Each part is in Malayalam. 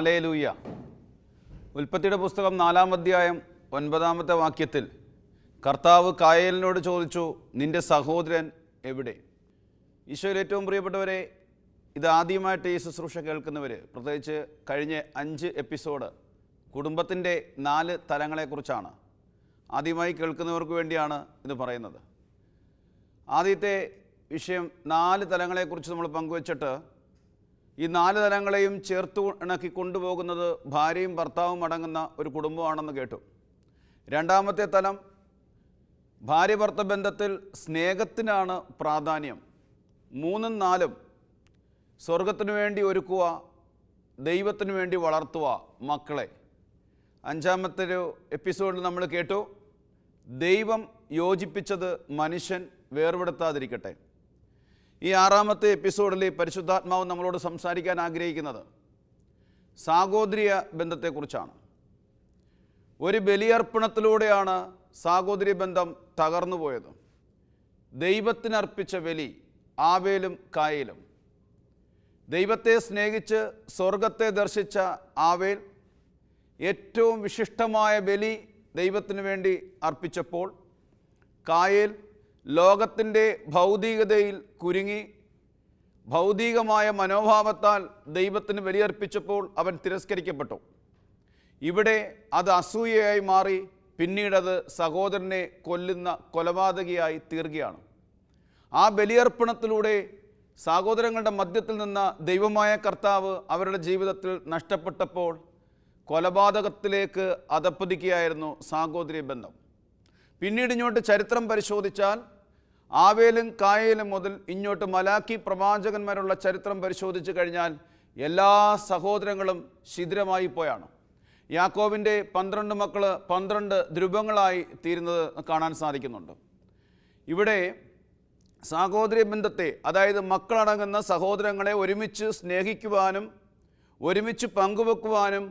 ഹാലേലൂയ. ഉൽപ്പത്തിയുടെ പുസ്തകം 4-ാം അധ്യായം 9-ാമത്തെ വാക്യത്തിൽ കർത്താവ് കായേലിനോട് ചോദിച്ചു, നിന്റെ സഹോദരൻ എവിടെ? ഈശോയിൽ ഏറ്റവും പ്രിയപ്പെട്ടവരെ, ഇതാദ്യമായിട്ട് ഈ ശുശ്രൂഷ കേൾക്കുന്നവർ, പ്രത്യേകിച്ച് കഴിഞ്ഞ 5 എപ്പിസോഡ് കുടുംബത്തിൻ്റെ 4 തലങ്ങളെക്കുറിച്ചാണ്. ആദ്യമായി കേൾക്കുന്നവർക്ക് വേണ്ടിയാണ് ഇത് പറയുന്നത്. ആദ്യത്തെ വിഷയം 4 തലങ്ങളെക്കുറിച്ച് നമ്മൾ പങ്കുവച്ചിട്ട് ഈ 4 തലങ്ങളെയും ചേർത്ത് ഇണക്കി കൊണ്ടുപോകുന്നത് ഭാര്യയും ഭർത്താവും അടങ്ങുന്ന ഒരു കുടുംബമാണെന്ന് കേട്ടു. രണ്ടാമത്തെ തലം, ഭാര്യ ഭർത്ത ബന്ധത്തിൽ സ്നേഹത്തിനാണ് പ്രാധാന്യം. 3ഉം 4ഉം സ്വർഗത്തിനു വേണ്ടി ഒരുക്കുക, ദൈവത്തിനു വേണ്ടി വളർത്തുക മക്കളെ. 5-ാമത്തെ ഒരു എപ്പിസോഡിൽ നമ്മൾ കേട്ടു, ദൈവം യോജിപ്പിച്ചത് മനുഷ്യൻ വേർപെടുത്താതിരിക്കട്ടെ. ഈ 6-ാമത്തെ എപ്പിസോഡിൽ പരിശുദ്ധാത്മാവ് നമ്മളോട് സംസാരിക്കാൻ ആഗ്രഹിക്കുന്നത് സാഹോദര്യ ബന്ധത്തെക്കുറിച്ചാണ്. ഒരു ബലിയർപ്പണത്തിലൂടെയാണ് സാഹോദര്യ ബന്ധം തകർന്നു പോയത്. ദൈവത്തിനർപ്പിച്ച ബലി ആബേലും കായേലും. ദൈവത്തെ സ്നേഹിച്ച് സ്വർഗത്തെ ദർശിച്ച ആബേൽ ഏറ്റവും വിശിഷ്ടമായ ബലി ദൈവത്തിന് വേണ്ടി അർപ്പിച്ചപ്പോൾ, കായേൽ ലോകത്തിൻ്റെ ഭൗതികതയിൽ കുരുങ്ങി ഭൗതികമായ മനോഭാവത്താൽ ദൈവത്തിന് ബലിയർപ്പിച്ചപ്പോൾ അവൻ തിരസ്കരിക്കപ്പെട്ടു. ഇവിടെ അത് അസൂയയായി മാറി, പിന്നീടത് സഹോദരനെ കൊല്ലുന്ന കൊലപാതകിയായി തീർക്കുകയാണ്. ആ ബലിയർപ്പണത്തിലൂടെ സഹോദരങ്ങളുടെ മധ്യത്തിൽ നിന്ന് ദൈവമായ കർത്താവ് അവരുടെ ജീവിതത്തിൽ നഷ്ടപ്പെട്ടപ്പോൾ കൊലപാതകത്തിലേക്ക് അധപ്പതിക്കുകയായിരുന്നു സാഹോദര്യ ബന്ധം. പിന്നീട് ഇങ്ങോട്ട് ചരിത്രം പരിശോധിച്ചാൽ ആബേലും കായേലും മുതൽ ഇങ്ങോട്ട് മലാക്കി പ്രവാചകന്മാരുള്ള ചരിത്രം പരിശോധിച്ചു കഴിഞ്ഞാൽ എല്ലാ സഹോദരങ്ങളും ശിഥിലമായി പോയാണ്. യാക്കോബിൻ്റെ 12 മക്കൾ 12 ധ്രുവങ്ങളായി തീരുന്നത് കാണാൻ സാധിക്കുന്നുണ്ട്. ഇവിടെ സാഹോദര്യ ബന്ധത്തെ, അതായത് മക്കളടങ്ങുന്ന സഹോദരങ്ങളെ ഒരുമിച്ച് സ്നേഹിക്കുവാനും ഒരുമിച്ച് പങ്കുവെക്കുവാനും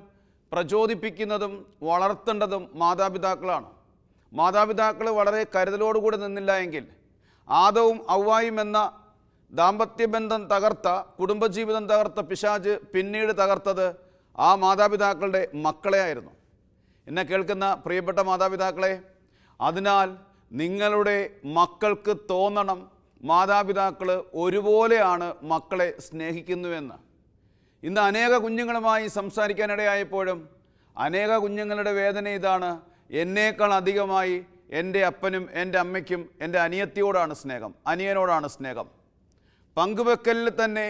പ്രചോദിപ്പിക്കുന്നതും വളർത്തേണ്ടതും മാതാപിതാക്കളാണ്. മാതാപിതാക്കൾ വളരെ കരുതലോടുകൂടി നിന്നില്ല എങ്കിൽ ആദവും ഔവായും എന്ന ദാമ്പത്യബന്ധം തകർത്ത, കുടുംബജീവിതം തകർത്ത പിശാച് പിന്നീട് തകർത്തത് ആ മാതാപിതാക്കളുടെ മക്കളെ ആയിരുന്നു. എന്നെ കേൾക്കുന്ന പ്രിയപ്പെട്ട മാതാപിതാക്കളെ, അതിനാൽ നിങ്ങളുടെ മക്കൾക്ക് തോന്നണം മാതാപിതാക്കൾ ഒരുപോലെയാണ് മക്കളെ സ്നേഹിക്കുന്നുവെന്ന്. ഇന്ന് അനേക കുഞ്ഞുങ്ങളുമായി സംസാരിക്കാനിടയായപ്പോഴും അനേക കുഞ്ഞുങ്ങളുടെ വേദന ഇതാണ്, എന്നേക്കാൾ അധികമായി എൻ്റെ അപ്പനും എൻ്റെ അമ്മയ്ക്കും എൻ്റെ അനിയത്തിയോടാണ് സ്നേഹം, അനിയനോടാണ് സ്നേഹം. പങ്കുവെക്കലിൽ തന്നെ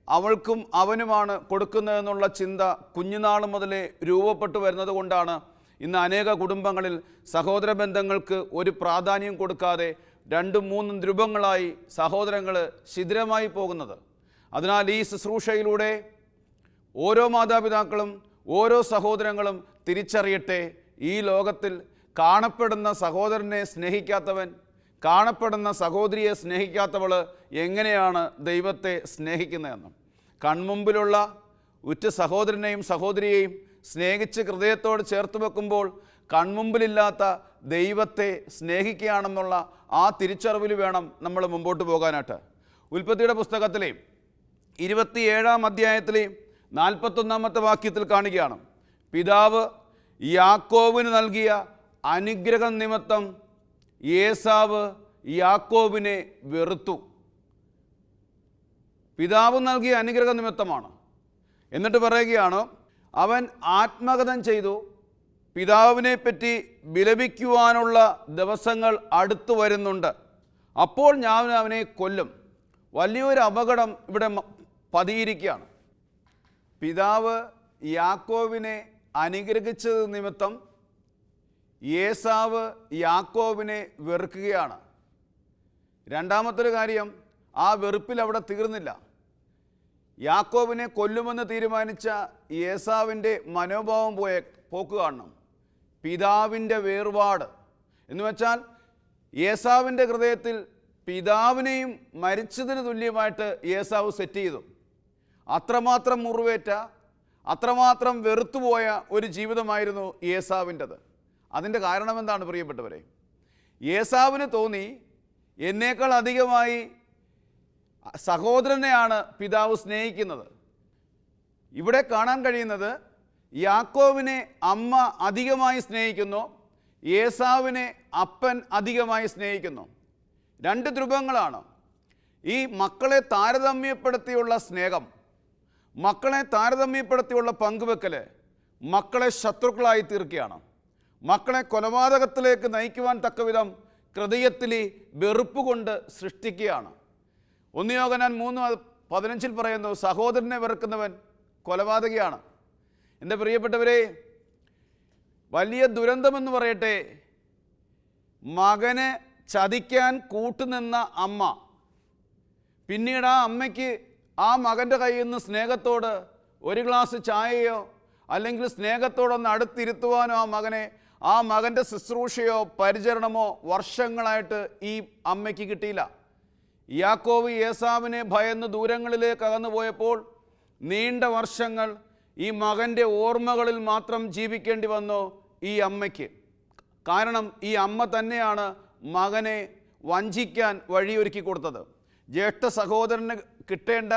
അവൾക്കും അവനുമാണ് കൊടുക്കുന്നതെന്നുള്ള ചിന്ത കുഞ്ഞുനാൾ മുതലേ രൂപപ്പെട്ടു വരുന്നത് കൊണ്ടാണ് ഇന്ന് അനേക കുടുംബങ്ങളിൽ സഹോദര ബന്ധങ്ങൾക്ക് ഒരു പ്രാധാന്യം കൊടുക്കാതെ 2ഉം 3ഉം ധ്രുവങ്ങളായി സഹോദരങ്ങൾ ശിഥിലമായി പോകുന്നത്. അതിനാൽ ഈ ശുശ്രൂഷയിലൂടെ ഓരോ മാതാപിതാക്കളും ഓരോ സഹോദരങ്ങളും തിരിച്ചറിയട്ടെ, ഈ ലോകത്തിൽ കാണപ്പെടുന്ന സഹോദരനെ സ്നേഹിക്കാത്തവൻ, കാണപ്പെടുന്ന സഹോദരിയെ സ്നേഹിക്കാത്തവൾ എങ്ങനെയാണ് ദൈവത്തെ സ്നേഹിക്കുന്നതെന്ന്. കൺമുമ്പിലുള്ള ഉറ്റ സഹോദരനെയും സഹോദരിയെയും സ്നേഹിച്ച് ഹൃദയത്തോട് ചേർത്ത് വെക്കുമ്പോൾ കൺമുമ്പിലില്ലാത്ത ദൈവത്തെ സ്നേഹിക്കുകയാണെന്നുള്ള ആ തിരിച്ചറിവിൽ വേണം നമ്മൾ മുമ്പോട്ട് പോകാനായിട്ട്. ഉൽപ്പത്തിയുടെ പുസ്തകത്തിലെ 27-ാം അധ്യായത്തിലെ 41-ാമത്തെ വാക്യത്തിൽ കാണുകയാണ്, പിതാവ് യാക്കോബിന് നൽകിയ അനുഗ്രഹം നിമിത്തം ഏസാവ് യാക്കോബിനെ വെറുത്തു. പിതാവ് നൽകിയ അനുഗ്രഹ നിമിത്തമാണ്. എന്നിട്ട് പറയുകയാണ്, അവൻ ആത്മകഥം ചെയ്തു, പിതാവിനെ പറ്റി വിലപിക്കുവാനുള്ള ദിവസങ്ങൾ അടുത്തു വരുന്നുണ്ട്, അപ്പോൾ ഞാൻ അവനെ കൊല്ലും. വലിയൊരു അപകടം ഇവിടെ പതിയിരിക്കുകയാണ്. പിതാവ് യാക്കോബിനെ അനുഗ്രഹിച്ചത് നിമിത്തം ഏസാവ് യാക്കോബിനെ വെറുക്കുകയാണ്. രണ്ടാമത്തൊരു കാര്യം, ആ വെറുപ്പിൽ അവിടെ തീർന്നില്ല. യാക്കോബിനെ കൊല്ലുമെന്ന് തീരുമാനിച്ച ഏസാവിൻ്റെ മനോഭാവം പോക്ക് കാണണം. പിതാവിൻ്റെ വേർപാട് എന്ന് വെച്ചാൽ ഏസാവിൻ്റെ ഹൃദയത്തിൽ പിതാവിനെയും മരിച്ചതിന് തുല്യമായിട്ട് ഏസാവ് സെറ്റ് ചെയ്തു. അത്രമാത്രം മുറിവേറ്റ, അത്രമാത്രം വെറുത്തുപോയ ഒരു ജീവിതമായിരുന്നു ഏസാവിൻ്റെത്. അതിൻ്റെ കാരണം എന്താണ് പ്രിയപ്പെട്ടവരെ? ഏസാവിന് തോന്നി, എന്നേക്കാൾ അധികമായി സഹോദരനെയാണ് പിതാവ് സ്നേഹിക്കുന്നത്. ഇവിടെ കാണാൻ കഴിയുന്നത് യാക്കോവിനെ അമ്മ അധികമായി സ്നേഹിക്കുന്നു, ഏസാവിനെ അപ്പൻ അധികമായി സ്നേഹിക്കുന്നു. രണ്ട് ധ്രുവങ്ങളാണ്. ഈ മക്കളെ താരതമ്യപ്പെടുത്തിയുള്ള സ്നേഹം, മക്കളെ താരതമ്യപ്പെടുത്തിയുള്ള പങ്കുവെക്കൽ മക്കളെ ശത്രുക്കളായി തീർക്കുകയാണ്. മക്കളെ കൊലപാതകത്തിലേക്ക് നയിക്കുവാൻ തക്കവിധം ഹൃദയത്തിൽ വെറുപ്പ് കൊണ്ട് സൃഷ്ടിക്കുകയാണ്. 1 യോഹന്നാൻ 3:15 പറയുന്നു, സഹോദരനെ വെറുക്കുന്നവൻ കൊലപാതകയാണ്. എൻ്റെ പ്രിയപ്പെട്ടവരെ, വലിയ ദുരന്തമെന്ന് പറയട്ടെ, മകനെ ചതിക്കാൻ കൂട്ടുനിന്ന അമ്മ പിന്നീട് ആ അമ്മയ്ക്ക് ആ മകൻ്റെ കയ്യിൽ നിന്ന് സ്നേഹത്തോട് ഒരു ഗ്ലാസ് ചായയോ അല്ലെങ്കിൽ സ്നേഹത്തോടൊന്ന് അടുത്തിരുത്തുവാനോ ആ മകൻ്റെ ശുശ്രൂഷയോ പരിചരണമോ വർഷങ്ങളായിട്ട് ഈ അമ്മയ്ക്ക് കിട്ടിയില്ല. യാക്കോബ് ഏസാവിനെ ഭയന്ന് ദൂരങ്ങളിലേക്ക് അകന്നു പോയപ്പോൾ നീണ്ട വർഷങ്ങൾ ഈ മകൻ്റെ ഓർമ്മകളിൽ മാത്രം ജീവിക്കേണ്ടി വന്നു ഈ അമ്മയ്ക്ക്. കാരണം ഈ അമ്മ തന്നെയാണ് മകനെ വഞ്ചിക്കാൻ വഴിയൊരുക്കി കൊടുത്തത്. ജ്യേഷ്ഠ സഹോദരന് കിട്ടേണ്ട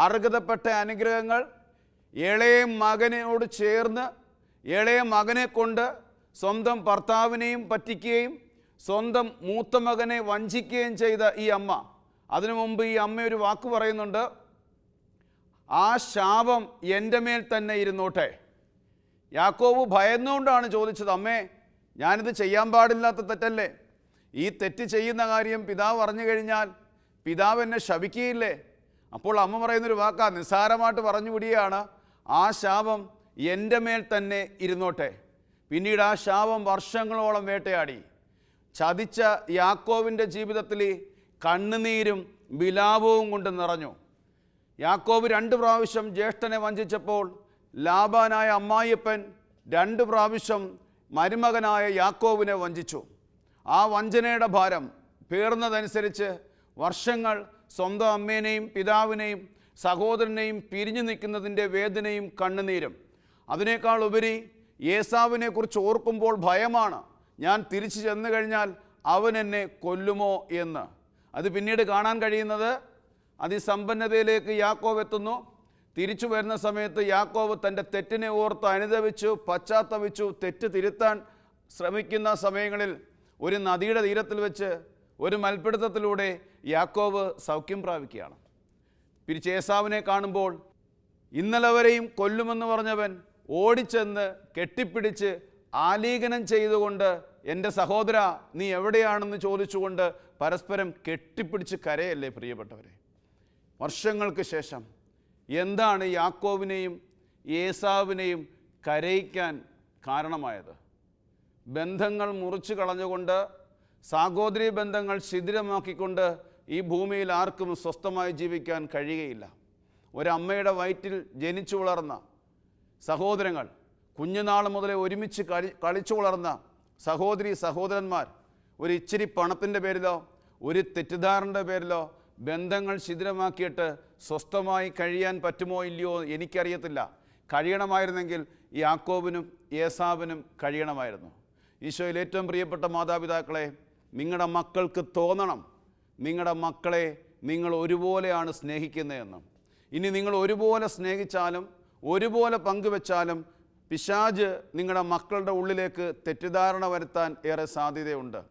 അർഹതപ്പെട്ട അനുഗ്രഹങ്ങൾ ഇളയ മകനോട് ചേർന്ന് ഇളയ മകനെ കൊണ്ട് സ്വന്തം ഭർത്താവിനെയും പറ്റിക്കുകയും സ്വന്തം മൂത്ത മകനെ വഞ്ചിക്കുകയും ചെയ്ത ഈ അമ്മ, അതിനു മുമ്പ് ഈ അമ്മ ഒരു വാക്ക് പറയുന്നുണ്ട്, ആ ശാപം എൻ്റെ മേൽ തന്നെ ഇരുന്നോട്ടെ. യാക്കോബ് ഭയന്നുകൊണ്ടാണ് ചോദിച്ചത്, അമ്മേ ഞാനിത് ചെയ്യാൻ പാടില്ലാത്ത തെറ്റല്ലേ? ഈ തെറ്റ് ചെയ്യുന്ന കാര്യം പിതാവ് അറിഞ്ഞു കഴിഞ്ഞാൽ പിതാവ് എന്നെ ശപിക്കുകയില്ലേ? അപ്പോൾ അമ്മ പറയുന്നൊരു വാക്കാ, നിസ്സാരമായിട്ട് പറഞ്ഞു വിടുകയാണ്, ആ ശാപം എൻ്റെ മേൽ തന്നെ ഇരുന്നോട്ടെ. പിന്നീട് ആ ശാപം വർഷങ്ങളോളം വേട്ടയാടി. ചതിച്ച യാക്കോവിൻ്റെ ജീവിതത്തിൽ കണ്ണുനീരും വിലാപവും കൊണ്ട് നിറഞ്ഞു. യാക്കോബ് 2 പ്രാവശ്യം ജ്യേഷ്ഠനെ വഞ്ചിച്ചപ്പോൾ ലാബാനായ അമ്മായിയപ്പൻ 2 പ്രാവശ്യം മരുമകനായ യാക്കോബിനെ വഞ്ചിച്ചു. ആ വഞ്ചനയുടെ ഭാരം പേർന്നതനുസരിച്ച് വർഷങ്ങൾ സ്വന്തം അമ്മേനെയും പിതാവിനെയും സഹോദരനെയും പിരിഞ്ഞു നിൽക്കുന്നതിൻ്റെ വേദനയും കണ്ണുനീരും. അതിനേക്കാൾ ഉപരി ഏസാവിനെക്കുറിച്ച് ഓർക്കുമ്പോൾ ഭയമാണ്, ഞാൻ തിരിച്ചു ചെന്നു കഴിഞ്ഞാൽ അവൻ എന്നെ കൊല്ലുമോ എന്ന്. അത് പിന്നീട് കാണാൻ കഴിയുന്നത്, അതിസമ്പന്നതയിലേക്ക് യാക്കോബ് എത്തുന്നു. തിരിച്ചു വരുന്ന സമയത്ത് യാക്കോബ് തൻ്റെ തെറ്റിനെ ഓർത്ത് അനുതപിച്ചു, പശ്ചാത്തപിച്ചു. തെറ്റ് തിരുത്താൻ ശ്രമിക്കുന്ന സമയങ്ങളിൽ ഒരു നദിയുടെ തീരത്തിൽ വെച്ച് ഒരു മൽപ്പിടുത്തത്തിലൂടെ യാക്കോബ് സൗഖ്യം പ്രാപിക്കുകയാണ്. പിരിച്ച് ഏസാവിനെ കാണുമ്പോൾ ഇന്നലെ വരെയും കൊല്ലുമെന്ന് പറഞ്ഞവൻ ഓടിച്ചെന്ന് കെട്ടിപ്പിടിച്ച് ആലിംഗനം ചെയ്തുകൊണ്ട്, എൻ്റെ സഹോദര നീ എവിടെയാണെന്ന് ചോദിച്ചുകൊണ്ട് പരസ്പരം കെട്ടിപ്പിടിച്ച് കരയല്ലേ പ്രിയപ്പെട്ടവരെ? വർഷങ്ങൾക്ക് ശേഷം എന്താണ് യാക്കോബിനെയും ഏസാവിനെയും കരയിക്കാൻ കാരണമായത്? ബന്ധങ്ങൾ മുറിച്ചു കളഞ്ഞുകൊണ്ട്, സഹോദരീ ബന്ധങ്ങൾ ശിഥിലമാക്കിക്കൊണ്ട് ഈ ഭൂമിയിൽ ആർക്കും സ്വസ്ഥമായി ജീവിക്കാൻ കഴിയുകയില്ല. ഒരമ്മയുടെ വയറ്റിൽ ജനിച്ചു വളർന്ന സഹോദരങ്ങൾ, കുഞ്ഞുനാൾ മുതലേ ഒരുമിച്ച് കളിച്ചു വളർന്ന സഹോദരി സഹോദരന്മാർ ഒരു ഇച്ചിരി പണത്തിൻ്റെ പേരിലോ ഒരു തെറ്റിദ്ധാരണയുടെ പേരിലോ ബന്ധങ്ങൾ ശിഥിലമാക്കിയിട്ട് സ്വസ്ഥമായി കഴിയാൻ പറ്റുമോ ഇല്ലയോ എനിക്കറിയത്തില്ല. കഴിയണമായിരുന്നെങ്കിൽ യാക്കോബിനും ഏസാവിനും കഴിയണമായിരുന്നു. ഈശോയിൽ ഏറ്റവും പ്രിയപ്പെട്ട മാതാപിതാക്കളെ, നിങ്ങളുടെ മക്കൾക്ക് തോന്നണം നിങ്ങളുടെ മക്കളെ നിങ്ങൾ ഒരുപോലെയാണ് സ്നേഹിക്കുന്നതെന്ന്. ഇനി നിങ്ങൾ ഒരുപോലെ സ്നേഹിച്ചാലും ഒരുപോലെ പങ്കുവെച്ചാലും പിശാച് നിങ്ങളുടെ മക്കളുടെ ഉള്ളിലേക്ക് തെറ്റിദ്ധാരണ വരുത്താൻ ഏറെ സാധ്യതയുണ്ട്.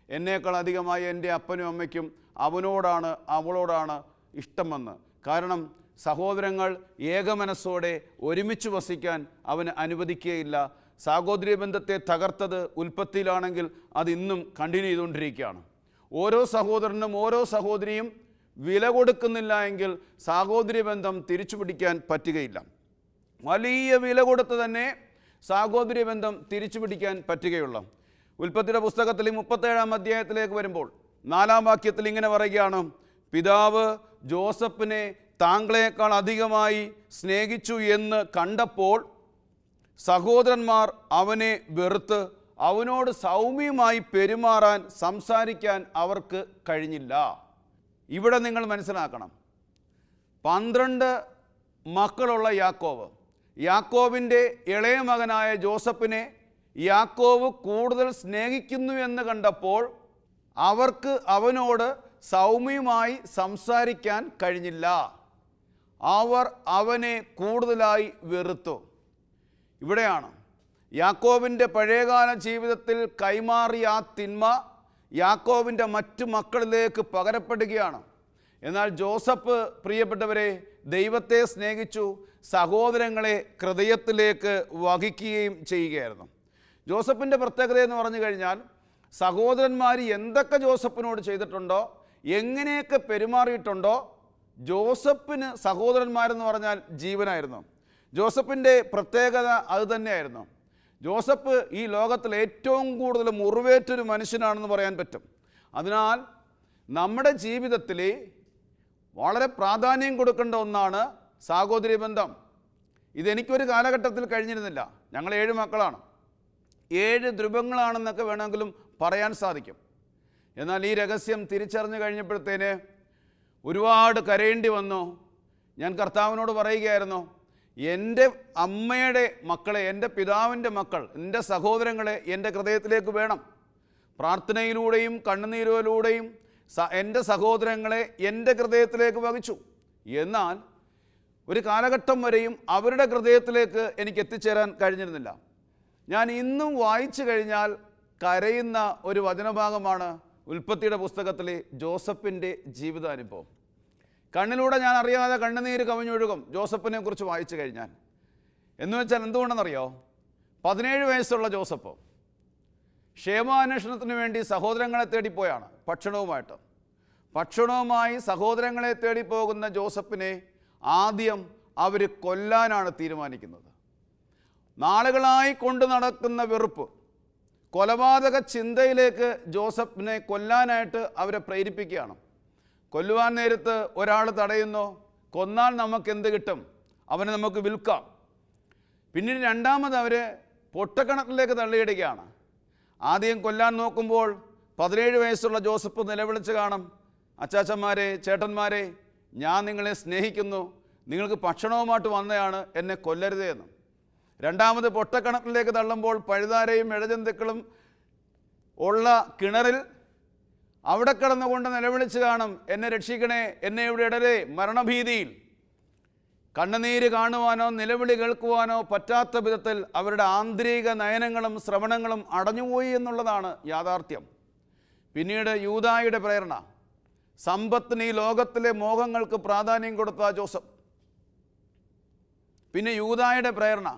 എന്നേക്കാൾ അധികമായി എൻ്റെ അപ്പനും അമ്മയ്ക്കും അവനോടാണ് അവളോടാണ് ഇഷ്ടമെന്ന്. കാരണം സഹോദരങ്ങൾ ഏകമനസ്സോടെ ഒരുമിച്ച് വസിക്കാൻ അവന് അനുവദിക്കുകയില്ല. സഹോദരീ ബന്ധത്തെ തകർത്തത് ഉൽപ്പത്തിയിലാണെങ്കിൽ അതിന്നും കണ്ടിന്യൂ ചെയ്തുകൊണ്ടിരിക്കുകയാണ്. ഓരോ സഹോദരനും ഓരോ സഹോദരിയും വില കൊടുക്കുന്നില്ല എങ്കിൽ സഹോദരീ ബന്ധം തിരിച്ചു പിടിക്കാൻ പറ്റുകയില്ല. വലിയ വില കൊടുത്ത് തന്നെ സഹോദരീ ബന്ധം തിരിച്ചു പിടിക്കാൻ പറ്റുകയുള്ളൂ. ഉൽപ്പത്തിയുടെ പുസ്തകത്തിൽ 37-ാം അധ്യായത്തിലേക്ക് വരുമ്പോൾ 4-ാം വാക്യത്തിൽ ഇങ്ങനെ പറയുകയാണ്, പിതാവ് ജോസഫിനെ താങ്കളെക്കാൾ അധികമായി സ്നേഹിച്ചു എന്ന് കണ്ടപ്പോൾ സഹോദരന്മാർ അവനെ വെറുത്ത് അവനോട് സൗമ്യമായി പെരുമാറാൻ സംസാരിക്കാൻ അവർക്ക് കഴിഞ്ഞില്ല. ഇവിടെ നിങ്ങൾ മനസ്സിലാക്കണം, 12 മക്കളുള്ള യാക്കോബിൻ്റെ ഇളയ മകനായ ജോസഫിനെ യാക്കോബ് കൂടുതൽ സ്നേഹിക്കുന്നു എന്ന് കണ്ടപ്പോൾ അവർക്ക് അവനോട് സൗമ്യമായി സംസാരിക്കാൻ കഴിഞ്ഞില്ല. അവർ അവനെ കൂടുതലായി വെറുത്തു. ഇവിടെയാണ്. യാക്കോബിൻ്റെ പഴയകാല ജീവിതത്തിൽ കൈമാറിയ ആ തിന്മ യാക്കോബിൻ്റെ മറ്റു മക്കളിലേക്ക് പകരപ്പെടുകയാണ്. എന്നാൽ ജോസഫ്, പ്രിയപ്പെട്ടവരെ, ദൈവത്തെ സ്നേഹിച്ചു, സഹോദരങ്ങളെ ഹൃദയത്തിലേക്ക് വഹിക്കുകയും ചെയ്യുകയായിരുന്നു. ജോസഫിൻ്റെ പ്രത്യേകത എന്ന് പറഞ്ഞു കഴിഞ്ഞാൽ, സഹോദരന്മാർ എന്തൊക്കെ ജോസഫിനോട് ചെയ്തിട്ടുണ്ടോ, എങ്ങനെയൊക്കെ പെരുമാറിയിട്ടുണ്ടോ, ജോസഫിന് സഹോദരന്മാരെന്ന് പറഞ്ഞാൽ ജീവനായിരുന്നു. ജോസഫിൻ്റെ പ്രത്യേകത അതുതന്നെയായിരുന്നു. ജോസഫ് ഈ ലോകത്തിൽ ഏറ്റവും കൂടുതൽ മുറിവേറ്റൊരു മനുഷ്യനാണെന്ന് പറയാൻ പറ്റും. അതിനാൽ നമ്മുടെ ജീവിതത്തിൽ വളരെ പ്രാധാന്യം കൊടുക്കേണ്ട ഒന്നാണ് സഹോദരി ബന്ധം. ഇതെനിക്കൊരു കാലഘട്ടത്തിൽ കഴിഞ്ഞിരുന്നില്ല. ഞങ്ങൾ 7 മക്കളാണ്, 7 ധ്രുവങ്ങളാണെന്നൊക്കെ വേണമെങ്കിലും പറയാൻ സാധിക്കും. എന്നാൽ ഈ രഹസ്യം തിരിച്ചറിഞ്ഞു കഴിഞ്ഞപ്പോഴത്തേന് ഒരുപാട് കരയേണ്ടി വന്നു. ഞാൻ കർത്താവിനോട് പറയുകയായിരുന്നു, എൻ്റെ അമ്മയുടെ മക്കളെ, എൻ്റെ പിതാവിൻ്റെ മക്കൾ, എൻ്റെ സഹോദരങ്ങളെ എൻ്റെ ഹൃദയത്തിലേക്ക് വേണം. പ്രാർത്ഥനയിലൂടെയും കണ്ണുനീരിലൂടെയും എൻ്റെ സഹോദരങ്ങളെ എൻ്റെ ഹൃദയത്തിലേക്ക് വഹിച്ചു. എന്നാൽ ഒരു കാലഘട്ടം വരെയും അവരുടെ ഹൃദയത്തിലേക്ക് എനിക്ക് എത്തിച്ചേരാൻ കഴിഞ്ഞിരുന്നില്ല. ഞാൻ ഇന്നും വായിച്ചു കഴിഞ്ഞാൽ കരയുന്ന ഒരു വചനഭാഗമാണ് ഉൽപ്പത്തിയുടെ പുസ്തകത്തിലെ ജോസഫിൻ്റെ ജീവിതാനുഭവം. കണ്ണിലൂടെ ഞാൻ അറിയാതെ കണ്ണുനീര് കവിഞ്ഞൊഴുകും ജോസഫിനെ കുറിച്ച് വായിച്ചു കഴിഞ്ഞാൽ. എന്ന് വെച്ചാൽ എന്തുകൊണ്ടെന്നറിയോ? 17 വയസ്സുള്ള ജോസഫ് ക്ഷേമാന്വേഷണത്തിന് വേണ്ടി സഹോദരങ്ങളെ തേടിപ്പോയാണ് ഭക്ഷണവുമായി സഹോദരങ്ങളെ തേടിപ്പോകുന്ന ജോസഫിനെ ആദ്യം അവർ കൊല്ലാനാണ് തീരുമാനിക്കുന്നത്. നാളുകളായി കൊണ്ടു നടക്കുന്ന വെറുപ്പ്, കൊലപാതക ചിന്തയിലേക്ക് ജോസഫിനെ കൊല്ലാനായിട്ട് അവരെ പ്രേരിപ്പിക്കുകയാണ്. കൊല്ലുവാൻ നേരത്ത് ഒരാൾ തടയുന്നു, കൊന്നാൽ നമുക്ക് എന്ത് കിട്ടും, അവനെ നമുക്ക് വിൽക്കാം. പിന്നീട് രണ്ടാമത് അവർ പൊട്ടക്കിണറ്റിലേക്ക് തള്ളിയിടുകയാണ്. ആദ്യം കൊല്ലാൻ നോക്കുമ്പോൾ 17 വയസ്സുള്ള ജോസഫ് നിലവിളിച്ച് കാണും, അച്ചാച്ചന്മാരെ, ചേട്ടന്മാരെ, ഞാൻ നിങ്ങളെ സ്നേഹിക്കുന്നു, നിങ്ങൾക്ക് ഭക്ഷണവുമായിട്ട് വന്നതാണ്, എന്നെ കൊല്ലരുതേ എന്ന്. രണ്ടാമത് പൊട്ടക്കിണറ്റിലേക്ക് തള്ളുമ്പോൾ പഴുതാരയും ഇഴജന്തുക്കളും ഉള്ള കിണറിൽ അവിടെ കിടന്നുകൊണ്ട് നിലവിളിച്ച് കാണും, എന്നെ രക്ഷിക്കണേ, എന്നെ ഇവിടെ ഇടരേ, മരണഭീതിയിൽ. കണ്ണുനീര് കാണുവാനോ നിലവിളി കേൾക്കുവാനോ പറ്റാത്ത വിധത്തിൽ അവരുടെ ആന്തരിക നയനങ്ങളും ശ്രവണങ്ങളും അടഞ്ഞുപോയി എന്നുള്ളതാണ് യാഥാർത്ഥ്യം. പിന്നീട് യൂദായുടെ പ്രേരണ, സമ്പത്തിന്, ഈ ലോകത്തിലെ മോഹങ്ങൾക്ക് പ്രാധാന്യം കൊടുത്ത ജോസഫ്. പിന്നെ യൂദായുടെ പ്രേരണ,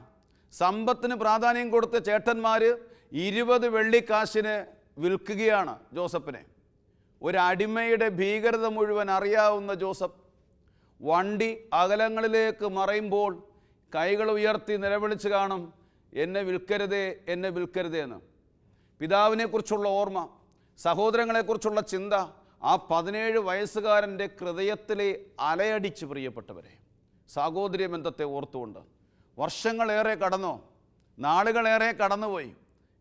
സമ്പത്തിന് പ്രാധാന്യം കൊടുത്ത ചേട്ടന്മാർ 20 വെള്ളിക്കാശിന് വിൽക്കുകയാണ് ജോസഫിനെ. ഒരു അടിമയുടെ ഭീകരത മുഴുവൻ അറിയാവുന്ന ജോസഫ് വണ്ടി അകലങ്ങളിലേക്ക് മറയുമ്പോൾ കൈകൾ ഉയർത്തി നിലവിളിച്ച് കാണും, എന്നെ വിൽക്കരുതേ, എന്നെ വിൽക്കരുതേ എന്ന്. പിതാവിനെക്കുറിച്ചുള്ള ഓർമ്മ, സഹോദരങ്ങളെക്കുറിച്ചുള്ള ചിന്ത ആ 17 വയസ്സുകാരൻ്റെ ഹൃദയത്തിലെ അലയടിച്ച്, പ്രിയപ്പെട്ടവരെ, സഹോദര്യ ബന്ധത്തെ ഓർത്തുകൊണ്ട്. വർഷങ്ങളേറെ കടന്നു, നാളുകളേറെ കടന്നുപോയി.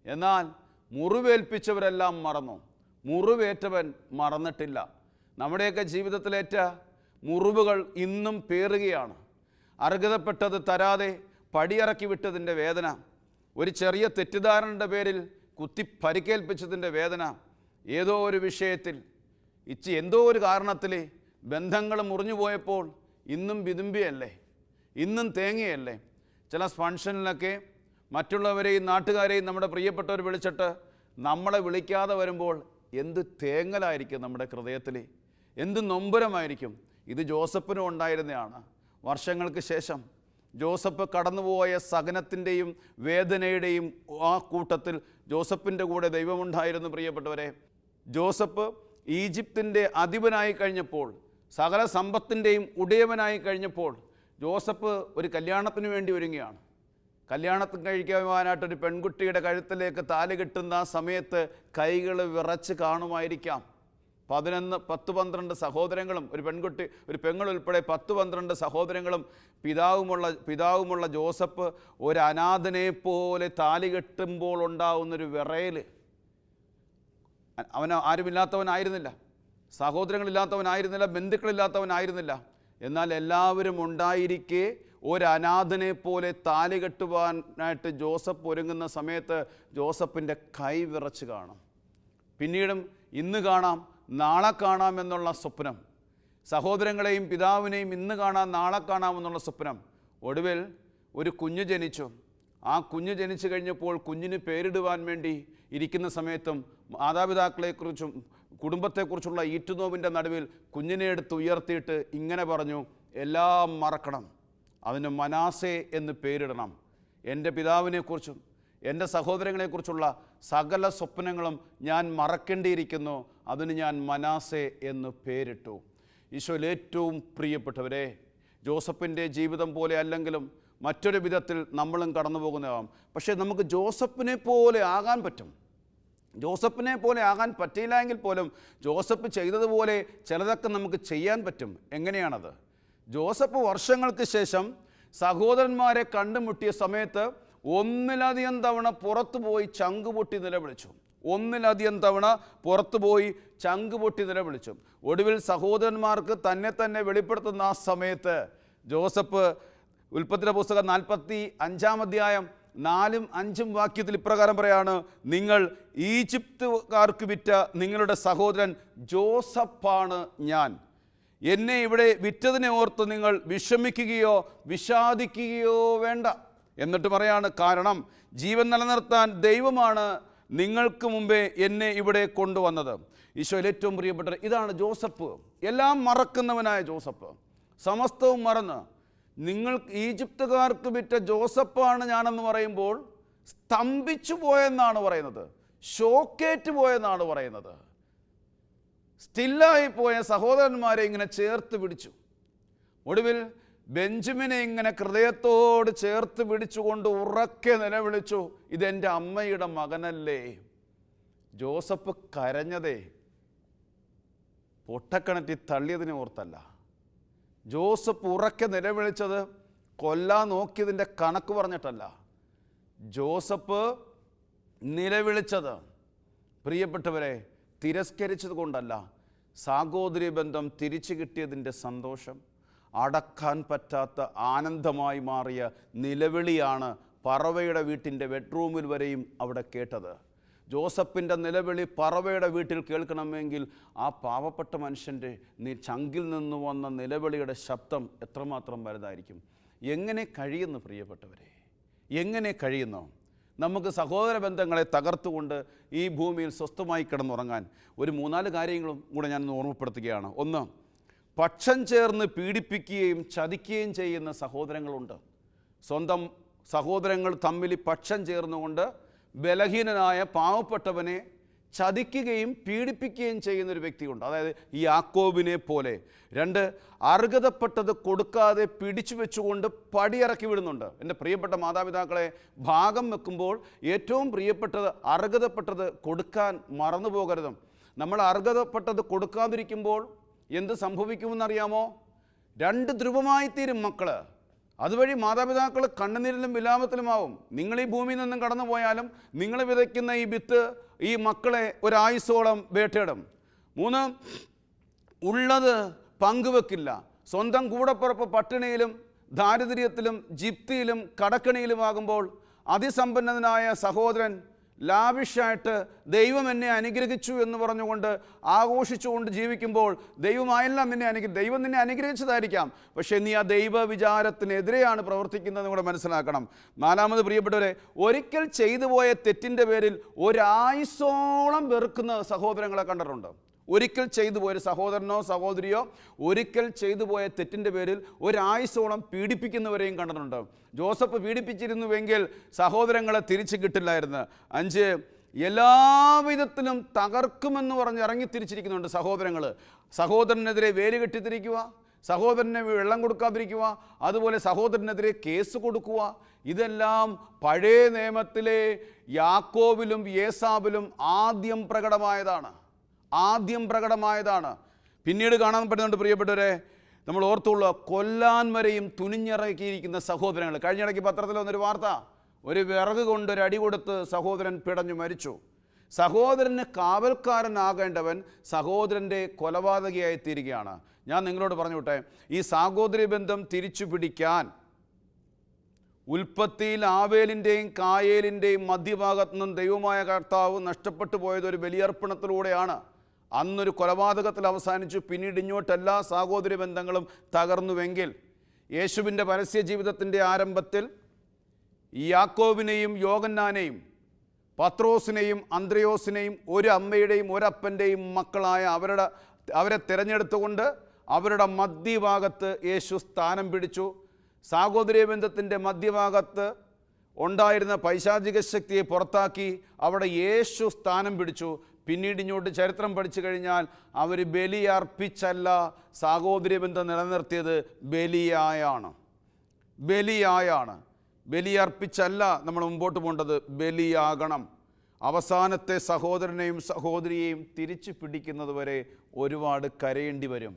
എന്നാൽ മുറിവേൽപ്പിച്ചവരെല്ലാം മറന്നു, മുറിവേറ്റവൻ മറന്നിട്ടില്ല. നമ്മുടെയൊക്കെ ജീവിതത്തിലേറ്റ മുറിവുകൾ ഇന്നും പേറുകയാണ്. അർഹതപ്പെട്ടത് തരാതെ പടിയിറക്കി വിട്ടതിൻ്റെ വേദന, ഒരു ചെറിയ തെറ്റിദ്ധാരണയുടെ പേരിൽ കുത്തി പരിക്കേൽപ്പിച്ചതിൻ്റെ വേദന, ഏതോ ഒരു വിഷയത്തിൽ എന്തോ ഒരു കാരണത്തിൽ ബന്ധങ്ങൾ മുറിഞ്ഞു പോയപ്പോൾ ഇന്നും വിതുമ്പിയല്ലേ, ഇന്നും തേങ്ങയല്ലേ. ചില ഫംഗ്ഷനിലൊക്കെ മറ്റുള്ളവരെയും നാട്ടുകാരെയും നമ്മുടെ പ്രിയപ്പെട്ടവർ വിളിച്ചിട്ട് നമ്മളെ വിളിക്കാതെ വരുമ്പോൾ എന്ത് തേങ്ങലായിരിക്കും നമ്മുടെ ഹൃദയത്തിൽ, എന്ത് നൊമ്പരമായിരിക്കും. ഇത് ജോസഫിനും ഉണ്ടായിരുന്നതാണ്. വർഷങ്ങൾക്ക് ശേഷം ജോസഫ് കടന്നുപോയ സഹനത്തിൻ്റെയും വേദനയുടെയും ആ കൂട്ടത്തിൽ ജോസഫിൻ്റെ കൂടെ ദൈവമുണ്ടായിരുന്നു. പ്രിയപ്പെട്ടവരെ, ജോസഫ് ഈജിപ്തിൻ്റെ അധിപനായി കഴിഞ്ഞപ്പോൾ, സകല സമ്പത്തിൻ്റെയും ഉടയവനായി കഴിഞ്ഞപ്പോൾ, ജോസഫ് ഒരു കല്യാണത്തിന് വേണ്ടി ഒരുങ്ങുകയാണ്. കല്യാണത്തിന് കഴിക്കുവാനായിട്ടൊരു പെൺകുട്ടിയുടെ കഴുത്തിലേക്ക് താലി കെട്ടുന്ന സമയത്ത് കൈകൾ വിറച്ച് കാണുമായിരിക്കാം. 10-12 സഹോദരങ്ങളും ഒരു പെൺകുട്ടി, ഒരു പെങ്ങളുൾപ്പെടെ 10-12 സഹോദരങ്ങളും പിതാവുമുള്ള ജോസഫ് ഒരു അനാഥനെ പോലെ താലി കെട്ടുമ്പോൾ ഉണ്ടാവുന്നൊരു വിറയൽ. അവൻ ആരുമില്ലാത്തവനായിരുന്നില്ല, സഹോദരങ്ങളില്ലാത്തവനായിരുന്നില്ല, ബന്ധുക്കളില്ലാത്തവനായിരുന്നില്ല. എന്നാൽ എല്ലാവരും ഉണ്ടായിരിക്കെ ഒരു അനാഥനെ പോലെ താലി കെട്ടുവാനായിട്ട് ജോസഫ് ഒരുങ്ങുന്ന സമയത്ത് ജോസഫിൻ്റെ കൈ വിറച്ച് കാണും. പിന്നീടും ഇന്ന് കാണാം, നാളെ കാണാം എന്നുള്ള സ്വപ്നം, സഹോദരങ്ങളെയും പിതാവിനെയും ഇന്ന് കാണാം, നാളെ കാണാമെന്നുള്ള സ്വപ്നം. ഒടുവിൽ ഒരു കുഞ്ഞ് ജനിച്ചു. ആ കുഞ്ഞ് ജനിച്ചു കഴിഞ്ഞപ്പോൾ കുഞ്ഞിന് പേരിടുവാൻ വേണ്ടി ഇരിക്കുന്ന സമയത്തും മാതാപിതാക്കളെക്കുറിച്ചും കുടുംബത്തെക്കുറിച്ചുള്ള ഈറ്റുനോവിൻ്റെ നടുവിൽ കുഞ്ഞിനെ എടുത്ത് ഉയർത്തിയിട്ട് ഇങ്ങനെ പറഞ്ഞു, എല്ലാം മറക്കണം, അതിന് മനാസേ എന്ന് പേരിടണം. എൻ്റെ പിതാവിനെക്കുറിച്ചും എൻ്റെ സഹോദരങ്ങളെക്കുറിച്ചുള്ള സകല സ്വപ്നങ്ങളും ഞാൻ മറക്കേണ്ടിയിരിക്കുന്നു, അതിന് ഞാൻ മനാസേ എന്ന് പേരിട്ടു. ഈശോയിൽ ഏറ്റവും പ്രിയപ്പെട്ടവരെ, ജോസഫിൻ്റെ ജീവിതം പോലെ അല്ലെങ്കിലും മറ്റൊരു വിധത്തിൽ നമ്മളും കടന്നു പോകുന്നതാവും. പക്ഷേ നമുക്ക് ജോസഫിനെ പോലെ ആകാൻ പറ്റും. ജോസഫിനെ പോലെ ആകാൻ പറ്റിയില്ല എങ്കിൽ പോലും ജോസഫ് ചെയ്തതുപോലെ ചിലതൊക്കെ നമുക്ക് ചെയ്യാൻ പറ്റും. എങ്ങനെയാണത്? ജോസഫ് വർഷങ്ങൾക്ക് ശേഷം സഹോദരന്മാരെ കണ്ടുമുട്ടിയ സമയത്ത് ഒന്നിലധികം തവണ പുറത്തുപോയി ചങ്കുപൊട്ടി നിലവിളിച്ചു. ഒന്നിലധികം തവണ പുറത്തുപോയി ചങ്കുപൊട്ടി നിലവിളിച്ചു. ഒടുവിൽ സഹോദരന്മാർക്ക് തന്നെ വെളിപ്പെടുത്തുന്ന ആ സമയത്ത് ജോസഫ് ഉൽപ്പത്തിയുടെ പുസ്തകം 45 അധ്യായം 4-5 വാക്യത്തിൽ ഇപ്രകാരം പറയാണ്, നിങ്ങൾ ഈജിപ്തുകാർക്ക് വിറ്റ നിങ്ങളുടെ സഹോദരൻ ജോസഫാണ് ഞാൻ. എന്നെ ഇവിടെ വിറ്റതിനെ ഓർത്ത് നിങ്ങൾ വിഷമിക്കുകയോ വിഷാദിക്കുകയോ വേണ്ട. എന്നിട്ട് പറയാണ്, കാരണം ജീവൻ നിലനിർത്താൻ ദൈവമാണ് നിങ്ങൾക്ക് മുമ്പേ എന്നെ ഇവിടെ കൊണ്ടുവന്നത്. ഈശോയിൽ ഏറ്റവും പ്രിയപ്പെട്ട ഇതാണ് ജോസഫ്. എല്ലാം മറക്കുന്നവനായ ജോസഫ്, സമസ്തവും മറന്ന് നിങ്ങൾ ഈജിപ്തുകാർക്ക് വിറ്റ ജോസഫാണ് ഞാനെന്ന് പറയുമ്പോൾ സ്തംഭിച്ചു പോയെന്നാണ് പറയുന്നത്, ഷോക്കേറ്റ് പോയെന്നാണ് പറയുന്നത്. സ്റ്റില്ലായി പോയ സഹോദരന്മാരെ ഇങ്ങനെ ചേർത്ത് പിടിച്ചു. ഒടുവിൽ ബെഞ്ചമിനെ ഇങ്ങനെ ഹൃദയത്തോട് ചേർത്ത് പിടിച്ചുകൊണ്ട് ഉറക്കെ നിലവിളിച്ചു, ഇതെൻ്റെ അമ്മയുടെ മകനല്ലേ. ജോസഫ് കരഞ്ഞതേ പൊട്ടക്കിണറ്റി തള്ളിയതിനെ ഓർത്തല്ല. ജോസഫ് ഉറക്കെ നിലവിളിച്ചത് കൊല്ലാൻ നോക്കിയതിൻ്റെ കണക്ക് പറഞ്ഞിട്ടല്ല. ജോസഫ് നിലവിളിച്ചത് പ്രിയപ്പെട്ടവരെ തിരസ്കരിച്ചത് കൊണ്ടല്ല. സാഹോദര്യ ബന്ധം തിരിച്ചു കിട്ടിയതിൻ്റെ സന്തോഷം, അടക്കാൻ പറ്റാത്ത ആനന്ദമായി മാറിയ നിലവിളിയാണ് പറവയുടെ വീട്ടിൻ്റെ ബെഡ്റൂമിൽ വരെയും അവിടെ കേട്ടത്. ജോസഫിൻ്റെ നിലവിളി പറവയുടെ വീട്ടിൽ കേൾക്കണമെങ്കിൽ ആ പാവപ്പെട്ട മനുഷ്യൻ്റെ ചങ്കിൽ നിന്ന് വന്ന നിലവിളിയുടെ ശബ്ദം എത്രമാത്രം വലുതായിരിക്കും. എങ്ങനെ കഴിയുന്നു പ്രിയപ്പെട്ടവരെ, എങ്ങനെ കഴിയുന്നു? നമുക്ക് സഹോദര ബന്ധങ്ങളെ തകർത്തുകൊണ്ട് ഈ ഭൂമിയിൽ സ്വസ്ഥമായി കിടന്നുറങ്ങാൻ ഒരു 3-4 കാര്യങ്ങളും കൂടെ ഞാൻ ഓർമ്മപ്പെടുത്തുകയാണ്. ഒന്ന്, പക്ഷം ചേർന്ന് പീഡിപ്പിക്കുകയും ചതിക്കുകയും ചെയ്യുന്ന സഹോദരങ്ങളുണ്ട്. സ്വന്തം സഹോദരങ്ങൾ തമ്മിൽ പക്ഷം ചേർന്നുകൊണ്ട് ബലഹീനനായ പാവപ്പെട്ടവനെ ചതിക്കുകയും പീഡിപ്പിക്കുകയും ചെയ്യുന്നൊരു വ്യക്തിയുണ്ട്. അതായത് ഈ യാക്കോബിനെ പോലെ. 2, അർഹതപ്പെട്ടത് കൊടുക്കാതെ പിടിച്ചു വെച്ചുകൊണ്ട് പടിയിറക്കി വിടുന്നുണ്ട്. എൻ്റെ പ്രിയപ്പെട്ട മാതാപിതാക്കളെ, ഭാഗം വെക്കുമ്പോൾ ഏറ്റവും പ്രിയപ്പെട്ടത് അർഹതപ്പെട്ടത് കൊടുക്കാൻ മറന്നു പോകരുത്. നമ്മൾ അർഹതപ്പെട്ടത് കൊടുക്കാതിരിക്കുമ്പോൾ എന്ത് സംഭവിക്കുമെന്നറിയാമോ? 2 ധ്രുവമായി തീരും മക്കൾ. അതുവഴി മാതാപിതാക്കൾ കണ്ണുനീരിലും വിലാപത്തിലുമാവും. നിങ്ങൾ ഈ ഭൂമിയിൽ നിന്നും കടന്നു പോയാലും നിങ്ങൾ വിതയ്ക്കുന്ന ഈ വിത്ത് ഈ മക്കളെ ഒരായുസോളം വേട്ടയിടും. 3, ഉള്ളത് പങ്കുവെക്കില്ല. സ്വന്തം കൂടപ്പുറപ്പ് പട്ടിണിയിലും ദാരിദ്ര്യത്തിലും ജിപ്തിയിലും കടക്കണിയിലുമാകുമ്പോൾ അതിസമ്പന്നനായ സഹോദരൻ ലാവിഷായിട്ട് ദൈവം എന്നെ അനുഗ്രഹിച്ചു എന്ന് പറഞ്ഞുകൊണ്ട് ആഘോഷിച്ചുകൊണ്ട് ജീവിക്കുമ്പോൾ ദൈവമായെല്ലാം ദൈവം നിന്നെ അനുഗ്രഹിച്ചതായിരിക്കാം, പക്ഷേ നീ ആ ദൈവ വിചാരത്തിനെതിരെയാണ് പ്രവർത്തിക്കുന്നതെന്ന് കൂടെ മനസ്സിലാക്കണം. 4, പ്രിയപ്പെട്ടവരെ, ഒരിക്കൽ ചെയ്തു പോയ തെറ്റിൻ്റെ പേരിൽ ഒരായുസോളം വെറുക്കുന്ന സഹോദരങ്ങളെ കണ്ടിട്ടുണ്ട്. ഒരിക്കൽ ചെയ്തു പോയ ഒരു സഹോദരനോ സഹോദരിയോ ഒരിക്കൽ ചെയ്തു പോയ തെറ്റിൻ്റെ പേരിൽ ഒരായുസോളം പീഡിപ്പിക്കുന്നവരെയും കണ്ടിട്ടുണ്ട്. ജോസഫ് പീഡിപ്പിച്ചിരുന്നുവെങ്കിൽ സഹോദരങ്ങളെ തിരിച്ചു കിട്ടില്ലായിരുന്നു. 5, എല്ലാവിധത്തിലും തകർക്കുമെന്ന് പറഞ്ഞ് ഇറങ്ങിത്തിരിച്ചിരിക്കുന്നുണ്ട് സഹോദരങ്ങൾ. സഹോദരനെതിരെ വേര് കെട്ടിത്തിരിക്കുക, സഹോദരനെ വെള്ളം കൊടുക്കാതിരിക്കുക, അതുപോലെ സഹോദരനെതിരെ കേസ് കൊടുക്കുക. ഇതെല്ലാം പഴയ നിയമത്തിലെ യാക്കോബിലും ഏസാവിലും ആദ്യം പ്രകടമായതാണ്. പിന്നീട് കാണാൻ പറ്റുന്നുണ്ട് പ്രിയപ്പെട്ടവരെ. നമ്മൾ ഓർത്തുള്ള കൊല്ലാൻ വരെയും തുനിഞ്ഞിറക്കിയിരിക്കുന്ന സഹോദരങ്ങൾ. കഴിഞ്ഞിടയ്ക്ക് പത്രത്തിൽ വന്നൊരു വാർത്ത, ഒരു വിറക് കൊണ്ട് ഒരു അടി കൊടുത്ത് സഹോദരൻ പിടഞ്ഞു മരിച്ചു. സഹോദരന് കാവൽക്കാരനാകേണ്ടവൻ സഹോദരൻ്റെ കൊലപാതകയായി തീരുകയാണ്. ഞാൻ നിങ്ങളോട് പറഞ്ഞോട്ടെ, ഈ സാഹോദര്യ ബന്ധം തിരിച്ചു പിടിക്കാൻ ഉൽപ്പത്തിയിൽ ആവേലിൻ്റെയും കായേലിൻ്റെയും മധ്യഭാഗത്തു നിന്നും ദൈവമായ കർത്താവ് നഷ്ടപ്പെട്ടു പോയത് ഒരു ബലിയർപ്പണത്തിലൂടെയാണ്. അന്നൊരു കൊലപാതകത്തിൽ അവസാനിച്ചു. പിന്നീട് ഇങ്ങോട്ട് എല്ലാ സാഹോദര്യ ബന്ധങ്ങളും തകർന്നുവെങ്കിൽ യേശുവിൻ്റെ പരസ്യ ജീവിതത്തിൻ്റെ ആരംഭത്തിൽ യാക്കോബിനെയും യോഹന്നാനെയും പത്രോസിനെയും അന്ത്രയോസിനെയും ഒരു അമ്മയുടെയും ഒരപ്പൻ്റെയും മക്കളായ അവരെ തിരഞ്ഞെടുത്തുകൊണ്ട് അവരുടെ മധ്യഭാഗത്ത് യേശു സ്ഥാനം പിടിച്ചു. സാഹോദര്യ ബന്ധത്തിൻ്റെ മധ്യഭാഗത്ത് ഉണ്ടായിരുന്ന പൈശാചിക ശക്തിയെ പുറത്താക്കി അവിടെ യേശു സ്ഥാനം പിടിച്ചു. പിന്നീട് ഇങ്ങോട്ട് ചരിത്രം പഠിച്ചു കഴിഞ്ഞാൽ അവർ ബലിയർപ്പിച്ചല്ല സാഹോദര്യ ബന്ധം നിലനിർത്തിയത്, ബലിയായാണ്. ബലിയർപ്പിച്ചല്ല നമ്മൾ മുമ്പോട്ട് പോകേണ്ടത്, ബലിയാകണം. അവസാനത്തെ സഹോദരനെയും സഹോദരിയെയും തിരിച്ചു പിടിക്കുന്നത് വരെ ഒരുപാട് കരയേണ്ടി വരും,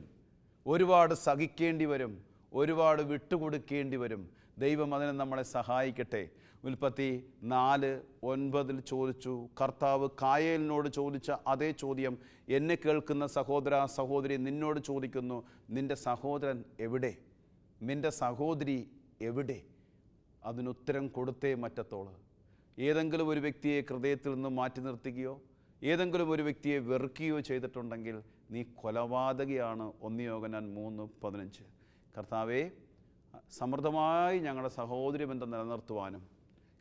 ഒരുപാട് സഹിക്കേണ്ടി വരും, ഒരുപാട് വിട്ടുകൊടുക്കേണ്ടി വരും. ദൈവം അതിന് നമ്മളെ സഹായിക്കട്ടെ. ഉൽപ്പത്തി 4:9 ചോദിച്ചു, കർത്താവ് കായേലിനോട് ചോദിച്ച അതേ ചോദ്യം എന്നെ കേൾക്കുന്ന സഹോദര സഹോദരി നിന്നോട് ചോദിക്കുന്നു, നിൻ്റെ സഹോദരൻ എവിടെ, നിൻ്റെ സഹോദരി എവിടെ? അതിനുത്തരം കൊടുത്തേ മറ്റത്തോള്. ഏതെങ്കിലും ഒരു വ്യക്തിയെ ഹൃദയത്തിൽ നിന്ന് മാറ്റി നിർത്തുകയോ ഏതെങ്കിലും ഒരു വ്യക്തിയെ വെറുക്കുകയോ ചെയ്തിട്ടുണ്ടെങ്കിൽ നീ കൊലപാതകയാണ്. 1 യോഹന്നാൻ 3:15. കർത്താവേ, സമൃദ്ധമായി ഞങ്ങളുടെ സഹോദരി ബന്ധം നിലനിർത്തുവാനും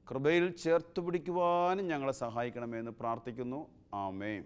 കൃപയിൽ ചേർത്ത് പിടിക്കുവാനും ഞങ്ങളെ സഹായിക്കണമെന്ന് പ്രാർത്ഥിക്കുന്നു. ആമേൻ.